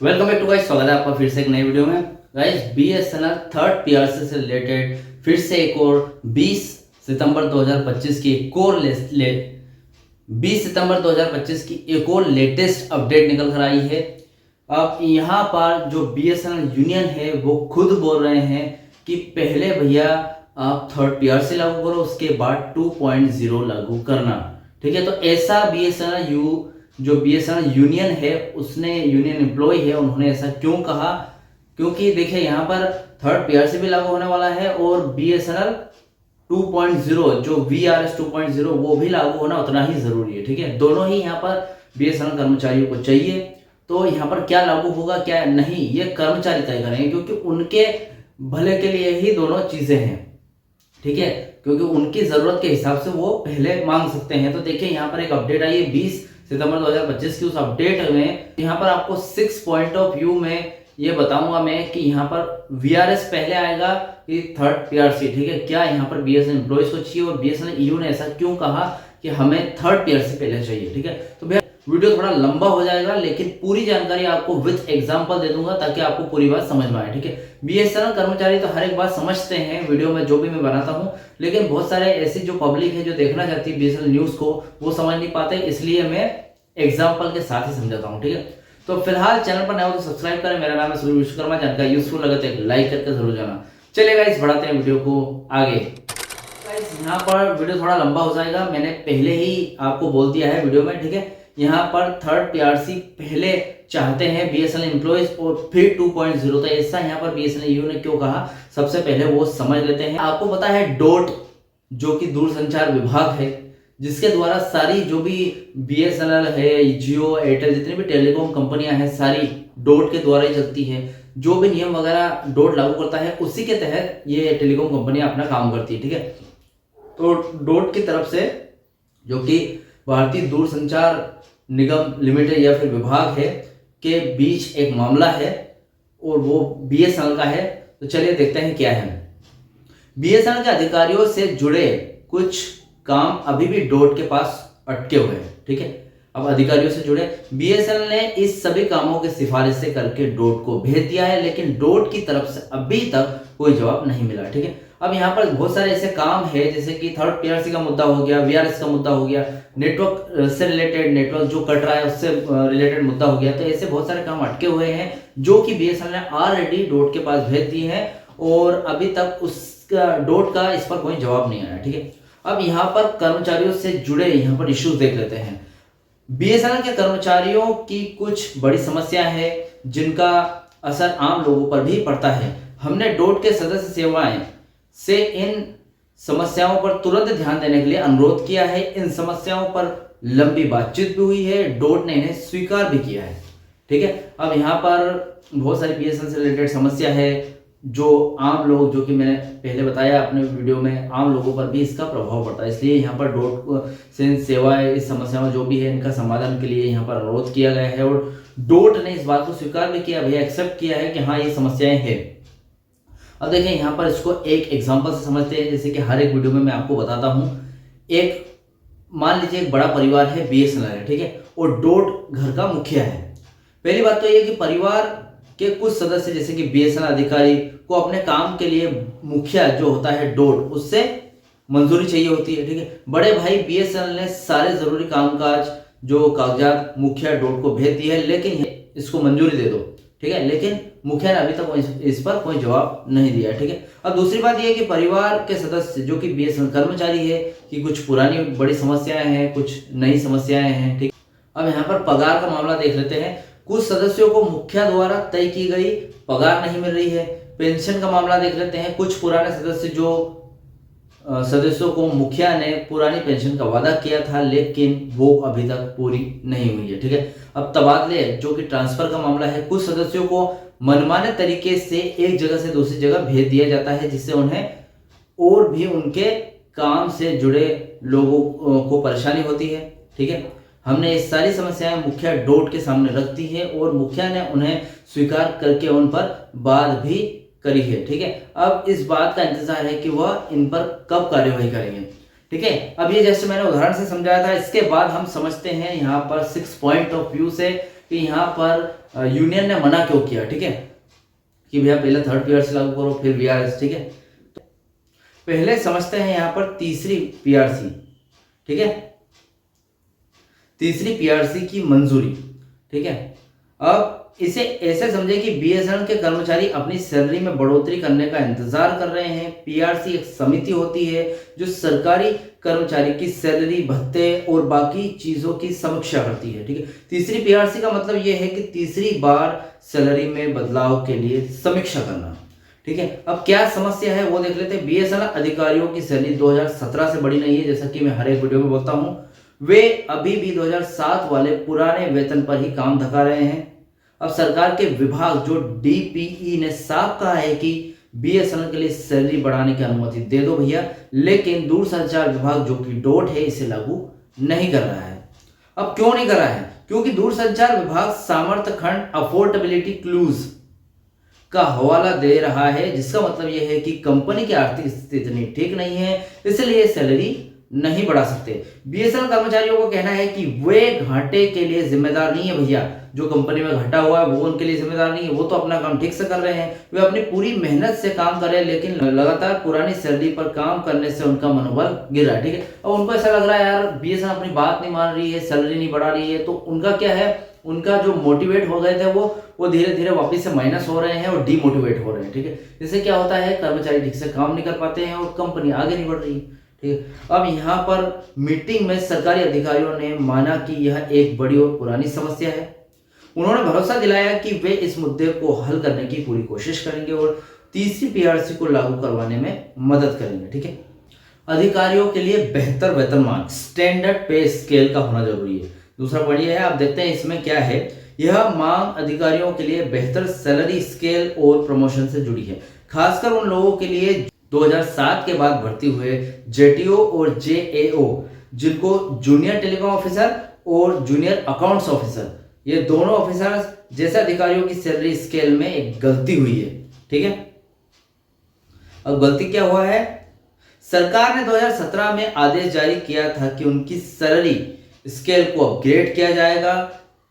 Welcome back to guys, स्वागत है आपका फिर से एक नई वीडियो में। गाइस बीएसएनएल थर्ड पीआरसी से रिलेटेड फिर से एक और 20 सितंबर 2025 की एक और 20 सितंबर 2025 की एक और लेटेस्ट अपडेट निकल कर आई है। अब यहाँ पर जो बीएसएनएल यूनियन है वो खुद बोल रहे हैं कि पहले भैया आप थर्ड पीआरसी लागू करो, उसके बाद 2.0 लागू करना। ठीक है, तो ऐसा बीएसएनएल जो बीएसएनएल यूनियन है, उसने यूनियन एम्प्लॉय है, उन्होंने ऐसा क्यों कहा? क्योंकि देखिए यहाँ पर थर्ड पीआरसी भी लागू होने वाला है और बीएसएनएल 2.0 जो वीआरएस 2.0 वो भी लागू होना उतना ही जरूरी है। ठीक है, दोनों ही यहाँ पर बीएसएनएल कर्मचारियों को चाहिए। तो यहाँ पर क्या लागू होगा क्या नहीं, ये कर्मचारी तय करेंगे, क्योंकि उनके भले के लिए ही दोनों चीजें हैं। ठीक है, क्योंकि उनकी जरूरत के हिसाब से वो पहले मांग सकते हैं। तो देखिए यहाँ पर एक अपडेट आई है 20 सितंबर 2025 की। उस अपडेट में यहाँ पर आपको 6 पॉइंट ऑफ व्यू में ये बताऊंगा मैं कि यहाँ पर वीआरएस पहले आएगा कि थर्ड पीआरसी। ठीक है, क्या यहाँ पर बीएसएनएल एम्प्लॉइज को चाहिए और बीएसएनएल ईयू ने ऐसा क्यों कहा कि हमें थर्ड पीआरसी पहले चाहिए। ठीक है, तो भैया वीडियो थोड़ा लंबा हो जाएगा, लेकिन पूरी जानकारी आपको विद एग्जांपल दे दूंगा ताकि आपको पूरी बात समझ में आए। ठीक है, बीएसएनएल कर्मचारी तो हर एक बात समझते हैं वीडियो में जो भी मैं बनाता हूं, लेकिन बहुत सारे ऐसी जो पब्लिक है जो देखना चाहती है बीएसएनएल न्यूज को, वो समझ नहीं पाते, इसलिए मैं एग्जाम्पल के साथ ही समझाता हूँ। ठीक है, तो फिलहाल चैनल पर नया हो तो सब्सक्राइब करें। मेरा नाम है सूर्य विश्वकर्मा। जानकारी यूजफुल लगे तो एक लाइक करके जरूर जाना। चलिए गाइस, बढ़ाते हैं वीडियो को आगे। गाइस यहाँ पर वीडियो थोड़ा लंबा हो जाएगा, मैंने पहले ही आपको बोल दिया है वीडियो में। ठीक है, यहाँ पर थर्ड पीआरसी पहले चाहते हैं बीएसएनएल एम्प्लॉइज और फिर 2.0। तो ऐसा यहाँ पर बीएसएनएल यूनियन ने क्यों कहा, सबसे पहले वो समझ लेते हैं। आपको पता है डोट जो कि दूरसंचार विभाग है, जिसके द्वारा सारी जो भी बीएसएनएल है, जियो, एयरटेल, जितनी भी टेलीकॉम कंपनियां हैं सारी डोट के द्वारा ही चलती है। जो भी नियम वगैरह डोट लागू करता है उसी के तहत ये टेलीकॉम कंपनियां अपना काम करती है। ठीक है, तो डोट की तरफ से जो कि भारतीय दूरसंचार निगम लिमिटेड या फिर विभाग है के बीच एक मामला है और वो बीएसएनएल का है। तो चलिए देखते हैं क्या है। बीएसएनएल के अधिकारियों से जुड़े कुछ काम अभी भी डोट के पास अटके हुए हैं। ठीक है, अब अधिकारियों से जुड़े बीएसएनएल ने इस सभी कामों की सिफारिशें करके डोट को भेज दिया है, लेकिन डोट की तरफ से अभी तक कोई जवाब नहीं मिला। ठीक है, अब यहाँ पर बहुत सारे ऐसे काम है जैसे कि थर्ड पीआरसी का मुद्दा हो गया, वीआरएस का मुद्दा हो गया, नेटवर्क से रिलेटेड, नेटवर्क जो कट रहा है उससे रिलेटेड मुद्दा हो गया। तो ऐसे बहुत सारे काम अटके हुए हैं जो कि बीएसएनएल ने ऑलरेडी डोट के पास भेज दिए हैं और अभी तक उसका डोट का इस पर कोई जवाब नहीं आया। ठीक है, अब यहाँ पर कर्मचारियों से जुड़े यहाँ पर इश्यूज देख लेते हैं। बीएसएनएल के कर्मचारियों की कुछ बड़ी समस्या है जिनका असर आम लोगों पर भी पड़ता है। हमने डोट के सदस्य सेवाएं से इन समस्याओं पर तुरंत ध्यान देने के लिए अनुरोध किया है। इन समस्याओं पर लंबी बातचीत भी हुई है, डोट ने इन्हें स्वीकार भी किया है। ठीक है, अब यहाँ पर बहुत सारी बीएसएनएल से रिलेटेड समस्या है जो आम लोग, जो कि मैंने पहले बताया अपने वीडियो में, आम लोगों पर भी इसका प्रभाव पड़ता है। इसलिए यहाँ पर डोट से सेवाएं, इस समस्याओं जो भी है इनका समाधान के लिए यहाँ पर अनुरोध किया गया है और डोट ने इस बात को स्वीकार भी किया, भैया एक्सेप्ट किया है कि हाँ ये समस्याएं हैं। अब देखें यहाँ पर इसको एक एग्जाम्पल से समझते हैं, जैसे कि हर एक वीडियो में मैं आपको बताता हूँ। एक मान लीजिए एक बड़ा परिवार है, बीएसएनएल है, ठीक है, और डोट घर का मुखिया है। पहली बात तो ये कि परिवार के कुछ सदस्य जैसे कि बीएसएनएल अधिकारी को अपने काम के लिए मुखिया जो होता है डोट, उससे मंजूरी चाहिए होती है। ठीक है, बड़े भाई बीएसएनएल ने सारे जरूरी कामकाज जो कागजात मुखिया डोट को भेज दिए है, लेकिन इसको मंजूरी दे दो। ठीक है, लेकिन मुखिया ने अभी तक इस पर कोई जवाब नहीं दिया। ठीक है, अब दूसरी बात यह है कि परिवार के सदस्य जो कि बीएसएनएल कर्मचारी है कि कुछ पुरानी बड़ी समस्याएं हैं, कुछ नई समस्याएं हैं। ठीक, अब यहाँ पर पगार का मामला देख लेते हैं। कुछ सदस्यों को मुखिया द्वारा तय की गई पगार नहीं मिल रही है। पेंशन का मामला देख लेते हैं। कुछ पुराने सदस्य जो सदस्यों को मुखिया ने पुरानी पेंशन का वादा किया था, लेकिन वो अभी तक पूरी नहीं हुई है। ठीक है, अब तबादले जो कि ट्रांसफर का मामला है। कुछ सदस्यों को मनमाने तरीके से एक जगह से दूसरी जगह भेज दिया जाता है, जिससे उन्हें और भी उनके काम से जुड़े लोगों को परेशानी होती है। ठीक है, हमने ये सारी समस्याएं मुखिया डोट के सामने रख दी है और मुखिया ने उन्हें स्वीकार करके उन पर बात भी करी है। ठीक है, अब इस बात का इंतजार है कि वह इन पर कब कार्यवाही करेंगे। ठीक है, अब ये जैसे मैंने उदाहरण से समझाया था, इसके बाद हम समझते हैं यहाँ पर 6 पॉइंट ऑफ व्यू से कि यहाँ पर यूनियन ने मना क्यों किया, ठीक है, कि भैया पहले थर्ड पीआरसी लागू करो फिर वीआरएस, ठीक है। तो पहले समझते हैं यहाँ पर तीसरी पीआरसी, ठीक है, तीसरी पीआरसी की मंजूरी, ठीक है। अब इसे ऐसे समझे कि बीएसएनएल के कर्मचारी अपनी सैलरी में बढ़ोतरी करने का इंतजार कर रहे हैं। पीआरसी एक समिति होती है जो सरकारी कर्मचारी की सैलरी, भत्ते और बाकी चीजों की समीक्षा करती है, ठीक है। तीसरी पीआरसी का मतलब यह है कि तीसरी बार सैलरी में बदलाव के लिए समीक्षा करना, ठीक है। अब क्या समस्या है वो देख लेते हैं। बीएसएनएल अधिकारियों की सैलरी 2017 से बढ़ी नहीं है, जैसा कि मैं हर एक वीडियो में बोलता हूं। वे अभी भी 2007 वाले पुराने वेतन पर ही काम धका रहे हैं। अब सरकार के विभाग जो डीपीई ने साफ कहा है कि बीएसएनएल के लिए सैलरी बढ़ाने की अनुमति दे दो भैया, लेकिन दूरसंचार विभाग जो कि डोट है इसे लागू नहीं कर रहा है। अब क्यों नहीं कर रहा है? क्योंकि दूरसंचार विभाग सामर्थ्य खंड अफोर्डेबिलिटी क्लूज का हवाला दे रहा है, जिसका मतलब यह है कि कंपनी की आर्थिक स्थिति इतनी ठीक नहीं है, इसलिए सैलरी नहीं बढ़ा सकते। बीएसएनएल कर्मचारियों को कहना है कि वे घाटे के लिए जिम्मेदार नहीं है भैया, जो कंपनी में घाटा हुआ है वो उनके लिए जिम्मेदार नहीं है, वो तो अपना काम ठीक से कर रहे हैं, वे अपनी पूरी मेहनत से काम कर रहे हैं, लेकिन लगातार पुरानी सैलरी पर काम करने से उनका मनोबल गिर रहा है, ठीक है। अब उनको ऐसा लग रहा है यार बीएसएनएल अपनी बात नहीं मान रही है, सैलरी नहीं बढ़ा रही है, तो उनका क्या है, उनका जो मोटिवेट हो गए थे वो धीरे धीरे वापस से माइनस हो रहे हैं और डीमोटिवेट हो रहे हैं, ठीक है। इससे क्या होता है, कर्मचारी ठीक से काम नहीं कर पाते हैं और कंपनी आगे नहीं बढ़ रही है, ठीक है। अब यहाँ पर मीटिंग में सरकारी अधिकारियों ने माना कि यह एक बड़ी और पुरानी समस्या है। उन्होंने भरोसा दिलाया कि वे इस मुद्दे को हल करने की पूरी कोशिश करेंगे और तीसरी पीआरसी को लागू करवाने में मदद करेंगे, ठीक है। अधिकारियों के लिए बेहतर वेतनमान, स्टैंडर्ड पे स्केल का होना जरूरी है। दूसरा पॉइंट यह है, आप देखते हैं इसमें क्या है, यह मांग अधिकारियों के लिए बेहतर सैलरी स्केल और प्रमोशन से जुड़ी है, खासकर उन लोगों के लिए 2007 के बाद भर्ती हुए जेटीओ और जेएओ, जिनको जूनियर टेलीकॉम ऑफिसर और जूनियर अकाउंट्स ऑफिसर, ये दोनों ऑफिसर जैसे अधिकारियों की सैलरी स्केल में एक गलती हुई है, ठीक है। अब गलती क्या हुआ है, सरकार ने 2017 में आदेश जारी किया था कि उनकी सैलरी स्केल को अपग्रेड किया जाएगा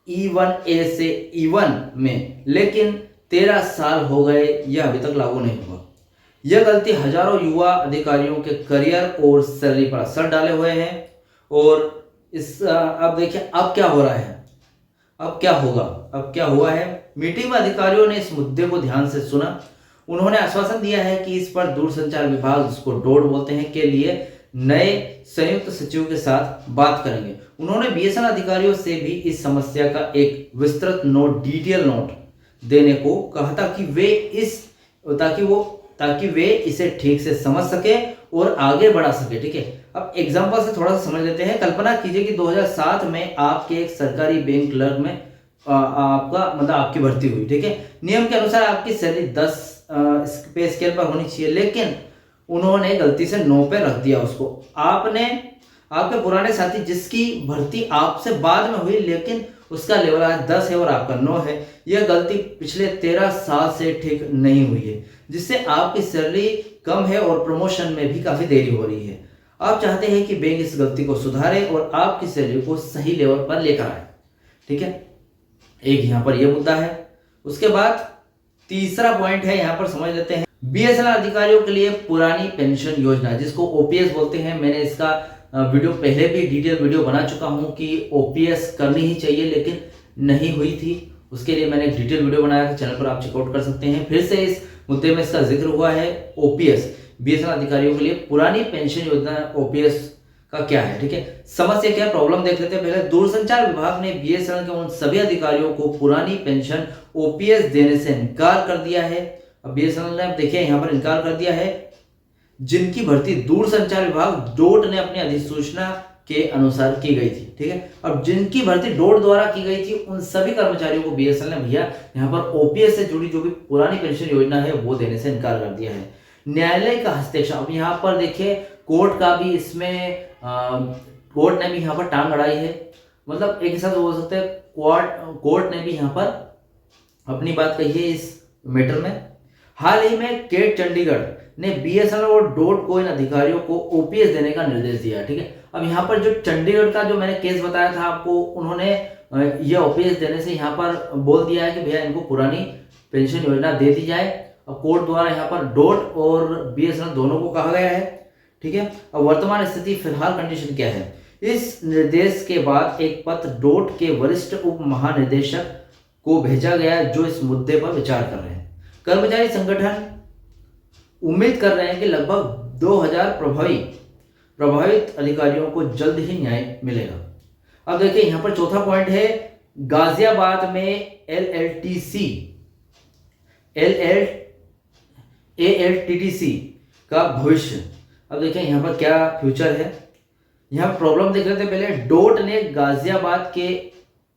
E1A से E1 में, लेकिन 13 साल हो गए, यह अभी तक लागू नहीं हुआ। यह गलती हजारों युवा अधिकारियों के करियर और सैलरी पर असर डाले हुए हैं। और इस अब देखिए अब क्या हो रहा है, अब क्या होगा, अब क्या हुआ है। मीटिंग में अधिकारियों ने इस मुद्दे को ध्यान से सुना। उन्होंने आश्वासन दिया है कि इस पर दूरसंचार विभाग, जिसको डोड बोलते हैं, के लिए नए संयुक्त सचिव के साथ बात करेंगे। उन्होंने बीएसएनएल अधिकारियों से भी इस समस्या का एक विस्तृत नोट, डिटेल नोट देने को कहा था कि ताकि वे इसे ठीक से समझ सके और आगे बढ़ा सके, ठीक है। अब एग्जांपल से थोड़ा सा समझ लेते हैं। कल्पना कीजिए कि 2007 में आपके एक सरकारी बैंक क्लर्क में आपकी भर्ती हुई, ठीक है। नियम के अनुसार आपकी सैलरी 10 पे स्केल पर होनी चाहिए, लेकिन उन्होंने गलती से 9 पे रख दिया उसको। आपके पुराने साथी जिसकी भर्ती आपसे बाद में हुई, लेकिन उसका लेवल आज 10 है और आपका 9 है, यह गलती पिछले 13 साल से ठीक नहीं हुई है, जिससे आपकी सैलरी कम है और प्रमोशन में भी काफी देरी हो रही है। आप चाहते हैं कि बैंक इस गलती को सुधारे और आपकी सैलरी को सही लेवल पर लेकर आए, ठीक है। एक यहाँ पर यह मुद्दा है। उसके बाद तीसरा पॉइंट है, यहाँ पर समझ लेते हैं, बीएसएनएल अधिकारियों के लिए पुरानी पेंशन योजना, जिसको ओपीएस बोलते हैं। मैंने इसका वीडियो पहले भी डिटेल वीडियो बना चुका हूं कि ओपीएस करनी ही चाहिए, लेकिन नहीं हुई थी। उसके लिए मैंने एक डिटेल वीडियो बनाया था, चैनल पर आप चेकआउट कर सकते हैं। फिर से इस मुद्दे में इसका जिक्र हुआ है। ओपीएस, बीएसएनएल अधिकारियों के लिए पुरानी पेंशन योजना, ओपीएस का क्या है, ठीक है। समस्या क्या, प्रॉब्लम देख लेते हैं पहले। दूरसंचार विभाग ने बीएसएनएल के उन सभी अधिकारियों को पुरानी पेंशन ओपीएस देने से इनकार कर दिया है। अब बीएसएनएल ने देखिए यहाँ पर इनकार कर दिया है, जिनकी भर्ती दूरसंचार विभाग डोट ने अपनी अधिसूचना के अनुसार की गई थी, ठीक है। अब जिनकी भर्ती डोट द्वारा की गई थी, उन सभी कर्मचारियों को बीएसएनएल ने भैया यहाँ पर ओपीएस से जुड़ी जो भी पुरानी पेंशन योजना है वो देने से इनकार कर दिया है। न्यायालय का हस्तक्षेप, अब यहाँ पर देखिए कोर्ट का भी इसमें कोर्ट ने भी यहाँ पर टांग अड़ाई है। मतलब एक हिसाब से बोल सकते हैं कोर्ट ने भी यहाँ पर अपनी बात कही है इस मैटर में। हाल ही में केट चंडीगढ़ ने बीएसएनएल और डोट को इन अधिकारियों को ओपीएस देने का निर्देश दिया, ठीक है। अब यहाँ पर जो चंडीगढ़ का जो मैंने केस बताया था आपको, उन्होंने ये ओपीएस देने से यहाँ पर बोल दिया है कि भैया इनको पुरानी पेंशन योजना दे दी जाए। और कोर्ट द्वारा यहाँ पर डोट और बीएसएनएल दोनों को कहा गया है, ठीक है। अब वर्तमान स्थिति फिलहाल कंडीशन क्या है, इस निर्देश के बाद एक पत्र डोट के वरिष्ठ उप महानिदेशक को भेजा गया जो इस मुद्दे पर विचार कर रहे हैं। कर्मचारी संगठन उम्मीद कर रहे हैं कि लगभग 2000 प्रभावित अधिकारियों को जल्द ही न्याय मिलेगा। अब देखिए यहां पर चौथा पॉइंट है गाजियाबाद में एलएलटीटीसी का भविष्य। अब देखिए यहां पर क्या फ्यूचर है, यहां प्रॉब्लम देख रहे थे पहले। डोट ने गाजियाबाद के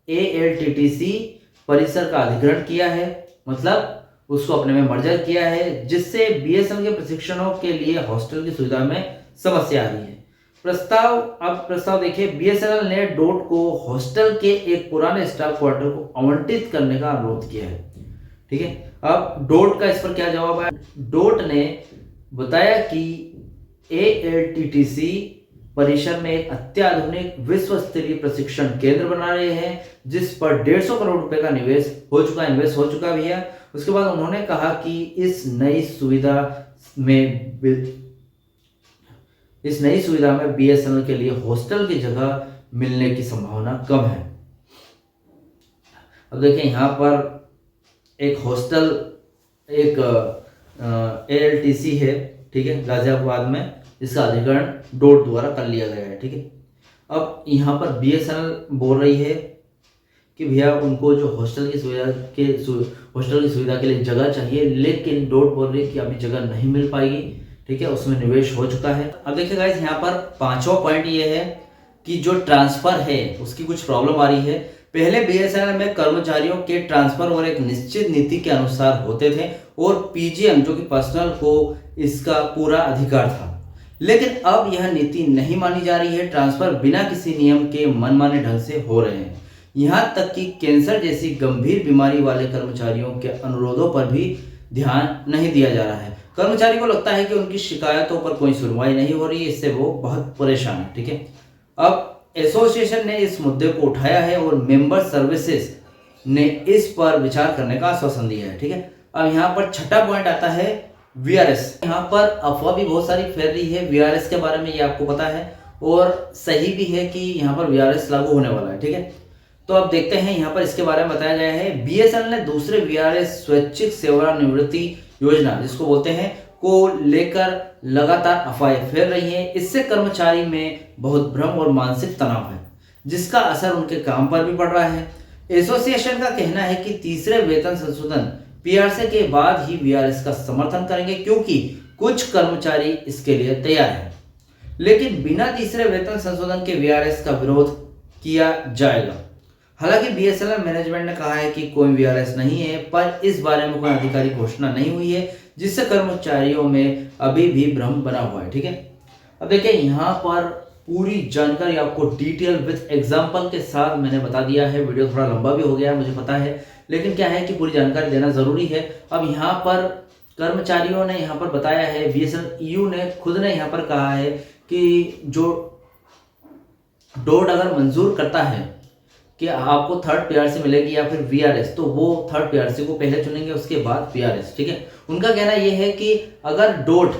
एलएलटीटीसी परिसर का अधिग्रहण किया है, मतलब उसको अपने में मर्जर किया है, जिससे बीएसएनएल के प्रशिक्षणों के लिए हॉस्टल की सुविधा में समस्या आ रही है। प्रस्ताव देखिए, बीएसएनएल ने डोट को हॉस्टल के एक पुराने स्टाफ क्वार्टर को आवंटित करने का अनुरोध किया है, ठीक है। अब डोट का इस पर क्या जवाब है, डोट ने बताया कि एलएलटीटीसी परिसर में एक अत्याधुनिक विश्व स्तरीय प्रशिक्षण केंद्र बना रहे हैं, जिस पर 150 करोड़ रुपए का इन्वेस्ट हो चुका भी है। उसके बाद उन्होंने कहा कि इस नई सुविधा में बीएसएनएल के लिए हॉस्टल की जगह मिलने की संभावना कम है। अब देखिए यहां पर एक हॉस्टल एक एलएलटीसी है, ठीक है, गाजियाबाद में, इसका अधिग्रहण डोट द्वारा कर लिया गया है, ठीक है। अब यहाँ पर बीएसएनएल बोल रही है कि भैया उनको जो हॉस्टल की सुविधा के लिए जगह चाहिए, लेकिन डोट बोल रही है कि अभी जगह नहीं मिल पाएगी, ठीक है, उसमें निवेश हो चुका है। अब देखिए गाइस यहाँ पर पांचवा पॉइंट ये है कि जो ट्रांसफर है उसकी कुछ प्रॉब्लम आ रही है। पहले बीएसएनएल में कर्मचारियों के ट्रांसफर और एक निश्चित नीति के अनुसार होते थे और पीजीएम जो कि पर्सनल को इसका पूरा अधिकार था, लेकिन अब यह नीति नहीं मानी जा रही है। ट्रांसफर बिना किसी नियम के मनमाने ढंग से हो रहे हैं, यहां तक कि कैंसर जैसी गंभीर बीमारी वाले कर्मचारियों के अनुरोधों पर भी ध्यान नहीं दिया जा रहा है। कर्मचारी को लगता है कि उनकी शिकायतों पर कोई सुनवाई नहीं हो रही है, इससे वो बहुत परेशान है, ठीक है। अब एसोसिएशन ने इस मुद्दे को उठाया है और मेंबर सर्विसेज ने इस पर विचार करने का आश्वासन दिया है, ठीक है। अब यहाँ पर छठा पॉइंट आता है वीआरएस। यहाँ पर अफवाह भी बहुत सारी फैल रही है वीआरएस के बारे में, ये आपको पता है, और सही भी है कि यहाँ पर वीआरएस लागू होने वाला है, ठीक है। तो अब देखते हैं यहाँ पर इसके बारे में बताया गया है। बीएसएनएल ने दूसरे वीआरएस स्वैच्छिक सेवानिवृत्ति योजना जिसको बोलते हैं को लेकर लगातार अफवाहें फैल रही हैं। इससे कर्मचारी में बहुत भ्रम और मानसिक तनाव है, जिसका असर उनके काम पर भी पड़ रहा है। एसोसिएशन का कहना है कि तीसरे वेतन संशोधन पीआरसी के बाद ही वीआरएस का समर्थन करेंगे, क्योंकि कुछ कर्मचारी इसके लिए तैयार हैं, लेकिन बिना तीसरे वेतन संशोधन के वीआरएस का विरोध किया जाएगा। हालांकि बीएसएनएल मैनेजमेंट ने कहा है कि कोई वीआरएस नहीं है, पर इस बारे में कोई आधिकारिक घोषणा नहीं हुई है, जिससे कर्मचारियों में अभी भी भ्रम बना हुआ है, ठीक है। अब देखिए यहाँ पर पूरी जानकारी आपको डिटेल विद एग्जांपल के साथ मैंने बता दिया है। वीडियो थोड़ा लंबा भी हो गया है, मुझे पता है, लेकिन क्या है कि पूरी जानकारी देना जरूरी है। अब यहाँ पर कर्मचारियों ने यहाँ पर बताया है, बीएसएनएल ईयू ने खुद ने यहाँ पर कहा है कि जो डोट अगर मंजूर करता है कि आपको थर्ड पीआरसी मिलेगी या फिर वीआरएस, तो वो थर्ड पीआरसी को पहले चुनेंगे, उसके बाद पीआरएस, ठीक है। उनका कहना यह है कि अगर डोट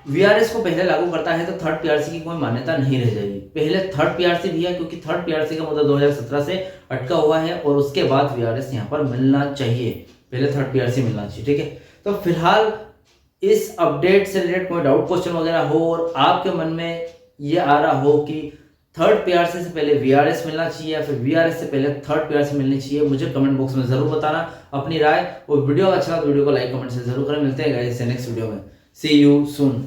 वीआरएस को पहले लागू करता है तो थर्ड पीआरसी की कोई मान्यता नहीं रह जाएगी। पहले थर्ड पीआरसी भी है, क्योंकि थर्ड पीआरसी का मुद्दा 2017 से अटका हुआ है, और उसके बाद वीआरएस यहाँ पर मिलना चाहिए, पहले थर्ड पीआरसी मिलना चाहिए, ठीक है। तो फिलहाल इस अपडेट से रिलेटेड कोई डाउट क्वेश्चन वगैरह हो और आपके मन में ये आ रहा हो कि थर्ड पीआरसी से पहले वीआरएस मिलना चाहिए या फिर वीआरएस से पहले थर्ड पीआरसी मिलनी चाहिए, मुझे कमेंट बॉक्स में जरूर बताना अपनी राय। और वीडियो अच्छा लगा तो वीडियो को लाइक कमेंट से जरूर करें। मिलते हैं गाइस नेक्स्ट वीडियो में। सी यू सून।